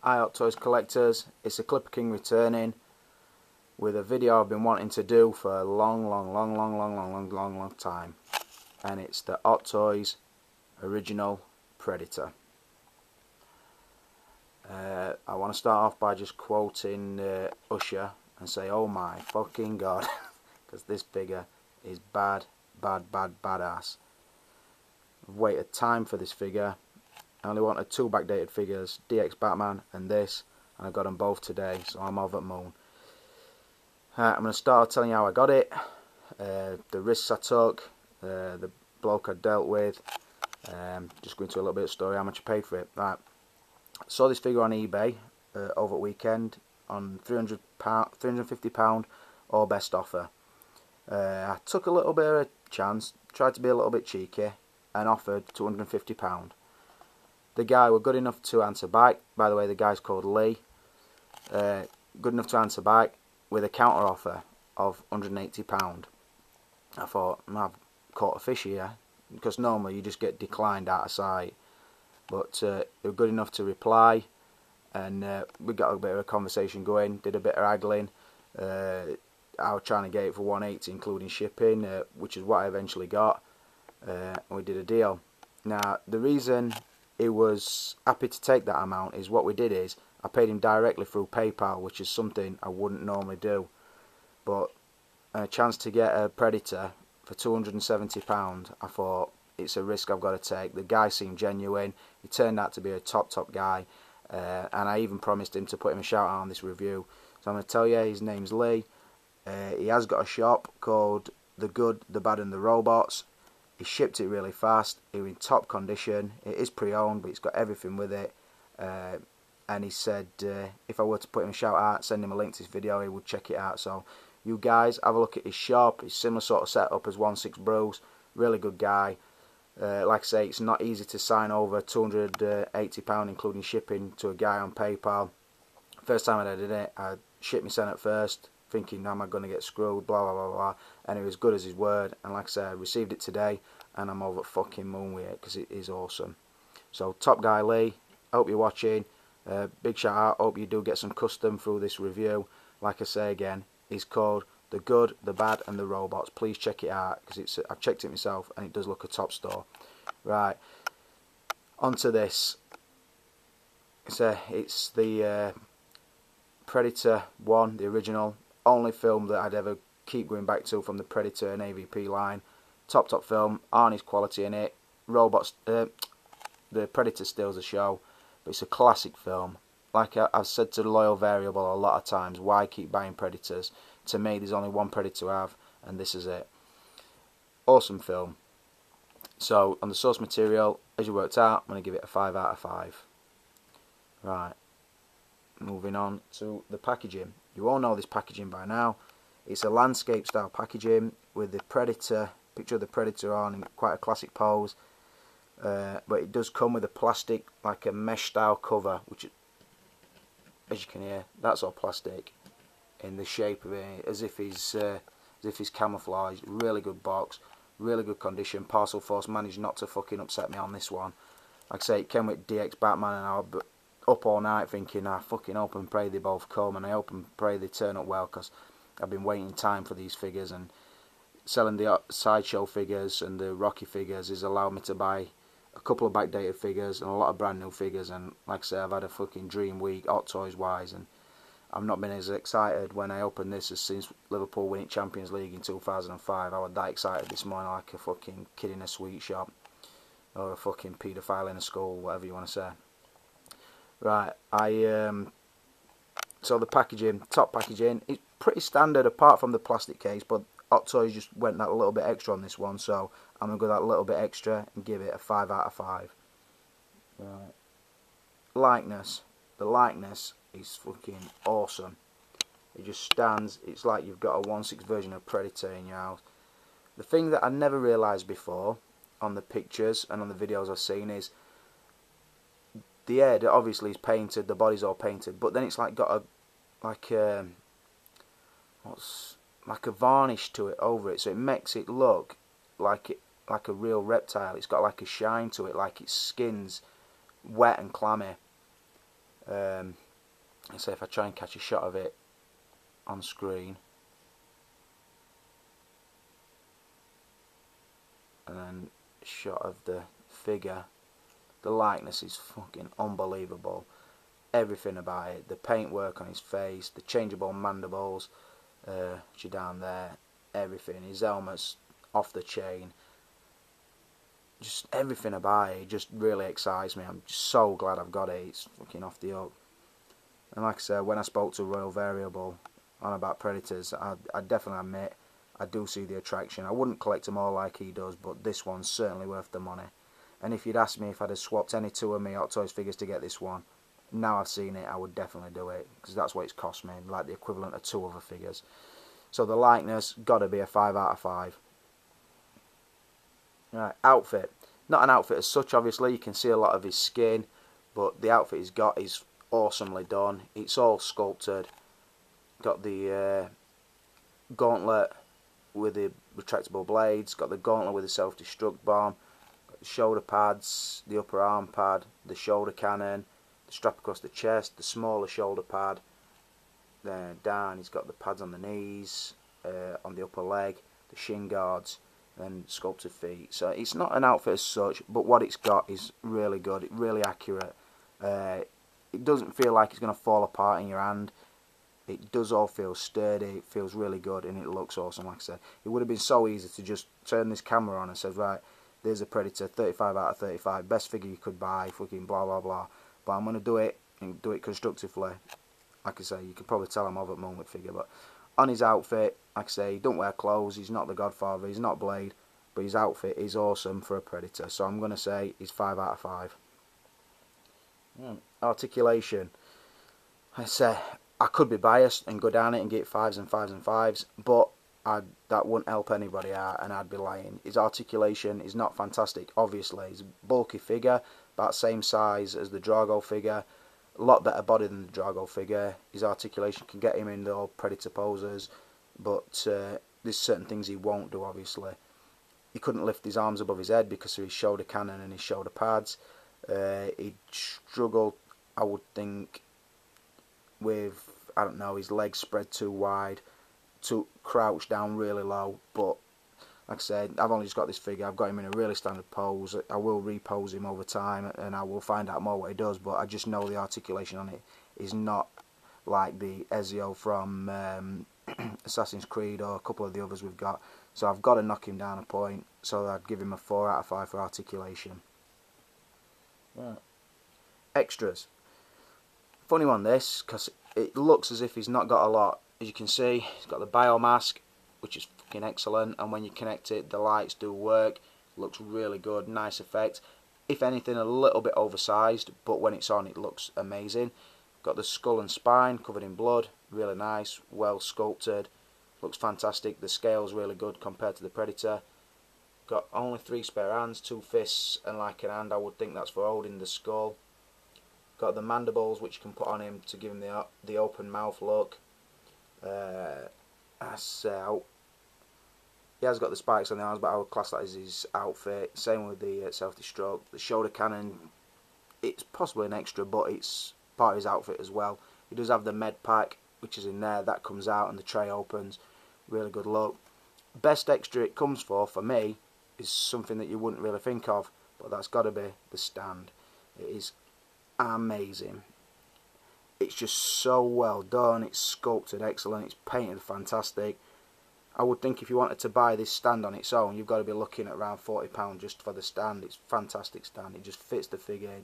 Hi Hot Toys collectors, it's the Clipper King returning with a video I've been wanting to do for a long time, and it's the Hot Toys original Predator. I want to start off by just quoting Usher and say, oh my fucking god, because this figure is badass. I've waited time for this figure. I only wanted two backdated figures, DX Batman and this, and I got them both today, so I'm over the moon. I'm going to start telling you how I got it, the risks I took, the bloke I dealt with, just go into a little bit of story, how much I paid for it. Right. I saw this figure on eBay over the weekend on £350 or best offer. I took a little bit of a chance, tried to be a little bit cheeky, and offered £250. The guy were good enough to answer back. By the way, the guy's called Lee. Good enough to answer back with a counter offer of £180. I thought, I've caught a fish here, because normally you just get declined out of sight. But they were good enough to reply, and we got a bit of a conversation going, did a bit of haggling. I was trying to get it for £180 including shipping, which is what I eventually got. And we did a deal. Now, the reason he was happy to take that amount is what we did is I paid him directly through PayPal, which is something I wouldn't normally do. But a chance to get a Predator for £270, I thought it's a risk I've got to take. The guy seemed genuine. He turned out to be a top guy, and I even promised him to put him a shout out on this review. So I'm going to tell you, his name's Lee. He has got a shop called The Good, The Bad and The Robots. He shipped it really fast. It was in top condition. It is pre-owned, but it's got everything with it. And he said if I were to put him a shout out, send him a link to this video, he would check it out. So you guys have a look at his shop. It's similar sort of setup as 16 Bruce. Really good guy. Like I say, it's not easy to sign over £280 including shipping to a guy on PayPal. First time I did it, I shipped me sent it first, thinking, am I going to get screwed, blah. And it was good as his word, and like I said, I received it today, and I'm over fucking moon with it, because it is awesome. So, top guy Lee, I hope you're watching. Big shout out, hope you do get some custom through this review. Like I say again, it's called The Good, The Bad and The Robots. Please check it out, because I've checked it myself, and it does look a top store. Right, onto this. It's the Predator 1, the original. Only film that I'd ever keep going back to from the Predator and AVP line. Top film, Arnie's quality in it. Robots, the Predator steals the show, but it's a classic film. Like I've said to the loyal variable a lot of times, why keep buying Predators? To me, there's only one Predator I have, and this is it. Awesome film. So on the source material, as you worked out, I'm going to give it a 5 out of 5. Right. Moving on to the packaging. You all know this packaging by now. It's a landscape style packaging with the Predator, picture of the Predator on in quite a classic pose. But it does come with a plastic, like a mesh style cover, which, as you can hear, that's all plastic in the shape of it, as if he's camouflaged. Really good box, really good condition. Parcel Force managed not to fucking upset me on this one. Like I say, it came with DX Batman, and I was up all night thinking, I fucking hope and pray they both come, and I hope and pray they turn up well, because I've been waiting time for these figures, and selling the sideshow figures and the Rocky figures has allowed me to buy a couple of backdated figures and a lot of brand new figures. And like I say, I've had a fucking dream week Hot Toys wise, and I've not been as excited when I opened this as since Liverpool winning Champions League in 2005. I was that excited this morning, like a fucking kid in a sweet shop, or a fucking paedophile in a school, whatever you want to say. Right, so the packaging, top packaging, it's pretty standard apart from the plastic case, but Hot Toys just went that little bit extra on this one, so I'm going to go that little bit extra and give it a 5 out of 5. Right. Likeness. The likeness is fucking awesome. It just stands, it's like you've got a 1/6 version of Predator in your house. The thing that I never realised before on the pictures and on the videos I've seen is the head obviously is painted, the body's all painted, but then it's like got a like a varnish to it over it, so it makes it look like a real reptile. It's got like a shine to it, like its skin's wet and clammy. So if I try and catch a shot of it on screen, and then a shot of the figure, the likeness is fucking unbelievable. Everything about it, the paintwork on his face, the changeable mandibles, which are down there, everything, his helmet's off the chain, just everything about it just really excites me. I'm just so glad I've got it. It's fucking off the hook. And like I said, when I spoke to Royal Variable on about Predators, I definitely admit I do see the attraction. I wouldn't collect them all like he does, but this one's certainly worth the money. And if you'd asked me if I'd have swapped any two of my Hot Toys figures to get this one, now I've seen it, I would definitely do it, because that's what it's cost me, like the equivalent of two other figures. So the likeness, gotta be a 5 out of 5. Right, outfit. Not an outfit as such, obviously. You can see a lot of his skin, but the outfit he's got is awesomely done. It's all sculpted. Got the gauntlet with the retractable blades. Got the gauntlet with the self-destruct bomb. Got the shoulder pads, the upper arm pad, the shoulder cannon, the strap across the chest, the smaller shoulder pad. Then down, he's got the pads on the knees, on the upper leg, the shin guards, and sculpted feet. So it's not an outfit as such, but what it's got is really good, really accurate. It doesn't feel like it's going to fall apart in your hand. It does all feel sturdy, it feels really good, and it looks awesome. Like I said, it would have been so easy to just turn this camera on and say, right, there's a Predator, 35 out of 35, best figure you could buy, fucking blah blah blah. But I'm going to do it, and do it constructively. Like I say, you can probably tell I'm of a moment figure, but on his outfit, like I say, he don't wear clothes, he's not the Godfather, he's not Blade, but his outfit is awesome for a Predator. So I'm going to say he's 5 out of 5. Articulation. I say, I could be biased and go down it and get 5s and 5s and 5s, but that wouldn't help anybody out, and I'd be lying. His articulation is not fantastic, obviously. He's a bulky figure, about same size as the Drago figure, a lot better body than the Drago figure. His articulation can get him in the old Predator poses, but there's certain things he won't do, obviously. He couldn't lift his arms above his head because of his shoulder cannon and his shoulder pads. He'd struggle, I would think, with, I don't know, his legs spread too wide, to crouch down really low. But like I said, I've only just got this figure, I've got him in a really standard pose. I will repose him over time and I will find out more what he does, but I just know the articulation on it is not like the Ezio from Assassin's Creed or a couple of the others we've got. So I've got to knock him down a point, so I'd give him a 4 out of 5 for articulation. Right. Extras. Funny one this, because it looks as if he's not got a lot. As you can see, he's got the biomask, which is fucking excellent, and when you connect it, the lights do work. Looks really good, nice effect. If anything, a little bit oversized, but when it's on, it looks amazing. Got the skull and spine covered in blood, really nice, well sculpted, looks fantastic. The scale's really good compared to the Predator. Got only 3 spare hands, 2 fists, and like an hand. I would think that's for holding the skull. Got the mandibles, which you can put on him to give him the open mouth look. So he has got the spikes on the arms, but I would class that as his outfit. Same with the self-destruct. The shoulder cannon, it's possibly an extra, but it's part of his outfit as well. He does have the med pack, which is in there. That comes out and the tray opens. Really good look. Best extra it comes for me, is something that you wouldn't really think of, but that's got to be the stand. It is amazing. It's just so well done. It's sculpted excellent. It's painted fantastic. I would think if you wanted to buy this stand on its own, you've got to be looking at around £40 just for the stand. It's a fantastic stand. It just fits the figure. It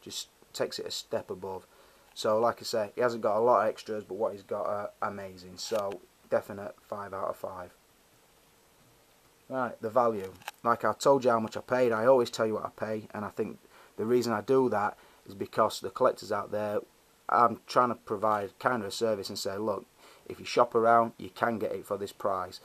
just takes it a step above. So like I say, he hasn't got a lot of extras, but what he's got are amazing. So definite 5 out of 5. Right, the value. Like I told you how much I paid. I always tell you what I pay, and I think the reason I do that is because the collectors out there, I'm trying to provide kind of a service and say, look, if you shop around, you can get it for this price.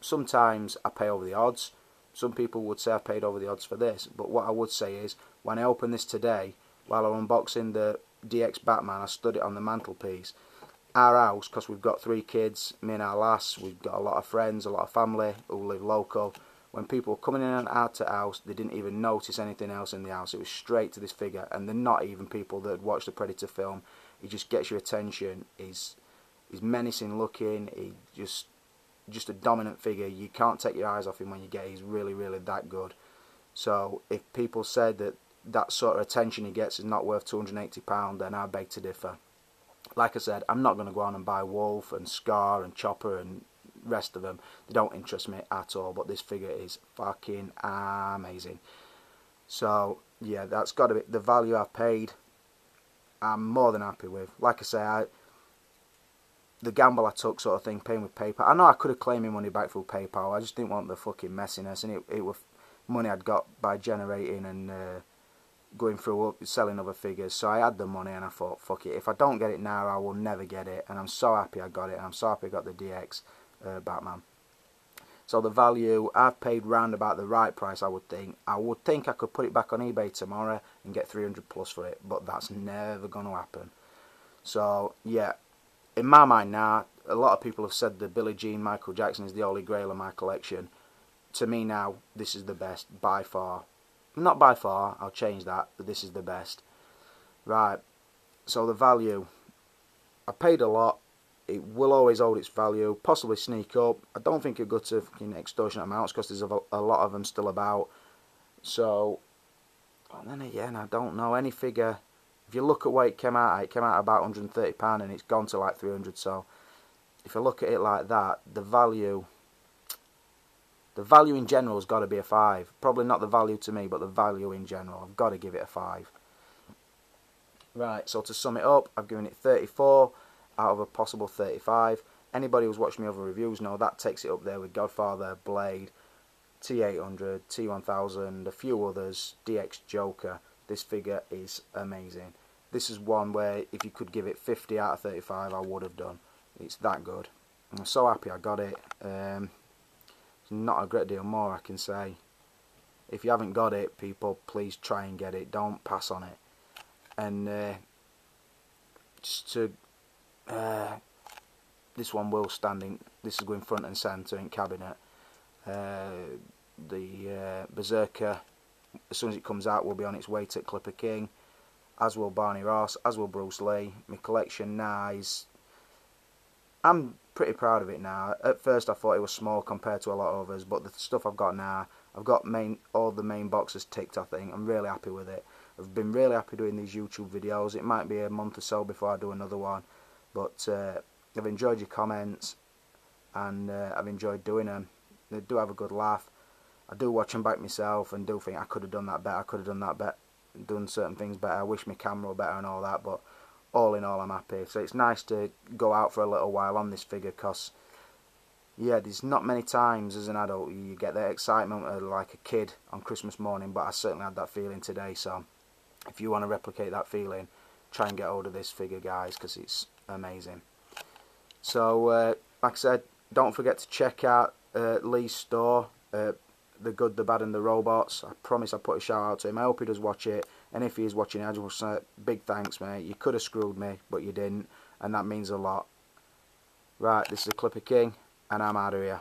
Sometimes I pay over the odds. Some people would say I paid over the odds for this, but what I would say is, when I open this today, while I'm unboxing the DX Batman, I stood it on the mantelpiece. Our house, because we've got 3 kids, me and our lass, we've got a lot of friends, a lot of family who live local. when people were coming in and out of the house, they didn't even notice anything else in the house. It was straight to this figure, and they're not even people that had watched the Predator film. He just gets your attention. He's menacing looking. He just a dominant figure. You can't take your eyes off him when you get. He's really, really that good. So if people said that that sort of attention he gets is not worth £280, then I beg to differ. Like I said, I'm not going to go on and buy Wolf and Scar and Chopper and rest of them. They don't interest me at all, but this figure is fucking amazing. So yeah, that's got to be the value I've paid. I'm more than happy with. Like I say, the gamble I took, sort of thing, paying with PayPal. I know I could have claimed my money back through PayPal. I just didn't want the fucking messiness, and it was money I'd got by generating and going through selling other figures. So I had the money, and I thought, fuck it. If I don't get it now, I will never get it. And I'm so happy I got it, and I'm so happy I got the DX Batman. So the value I've paid round about the right price. I would think I could put it back on eBay tomorrow and get 300 plus for it, but that's never going to happen. So yeah, in my mind now, a lot of people have said the Billie Jean Michael Jackson is the holy grail of my collection. To me now, this is the best by far. Not by far, I'll change that, but this is the best. Right, so the value, I paid a lot. It will always hold its value, possibly sneak up. I don't think it'll go to fucking extortionate amounts because there's a lot of them still about. So, and then again, I don't know. Any figure, if you look at what it came out at about £130 and it's gone to like 300. So, if you look at it like that, the value in general has got to be a 5. Probably not the value to me, but the value in general. I've got to give it a 5. Right, so to sum it up, I've given it 34 out of a possible 35. Anybody who's watched me other reviews know that takes it up there with Godfather, Blade, T800, T1000, a few others, DX Joker. This figure is amazing. This is one where if you could give it 50 out of 35, I would have done. It's that good. I'm so happy I got it. Not a great deal more I can say. If you haven't got it, people, please try and get it. Don't pass on it. And just to this one will standing. This is going front and centre in cabinet. The Berserker, as soon as it comes out, will be on its way to Clipper King. As will Barney Ross. As will Bruce Lee. My collection now is, I'm pretty proud of it now. At first I thought it was small compared to a lot of others, but the stuff I've got now, I've got all the main boxes ticked, I think. I'm really happy with it. I've been really happy doing these YouTube videos. It might be a month or so before I do another one, but I've enjoyed your comments, and I've enjoyed doing them. They do have a good laugh. I do watch them back myself and do think I could have done that better, I could have done that better, done certain things better, I wish my camera were better and all that, but all in all I'm happy. So it's nice to go out for a little while on this figure, because yeah, there's not many times as an adult you get that excitement of like a kid on Christmas morning, but I certainly had that feeling today. So if you want to replicate that feeling, try and get hold of this figure, guys, because it's amazing. So like I said, don't forget to check out Lee's store, The Good, the Bad and the Robots. I promise I'll put a shout out to him. I hope he does watch it, and if he is watching it, I just want to say big thanks, mate. You could have screwed me, but you didn't, and that means a lot. Right, this is the Clipper King, and I'm out of here.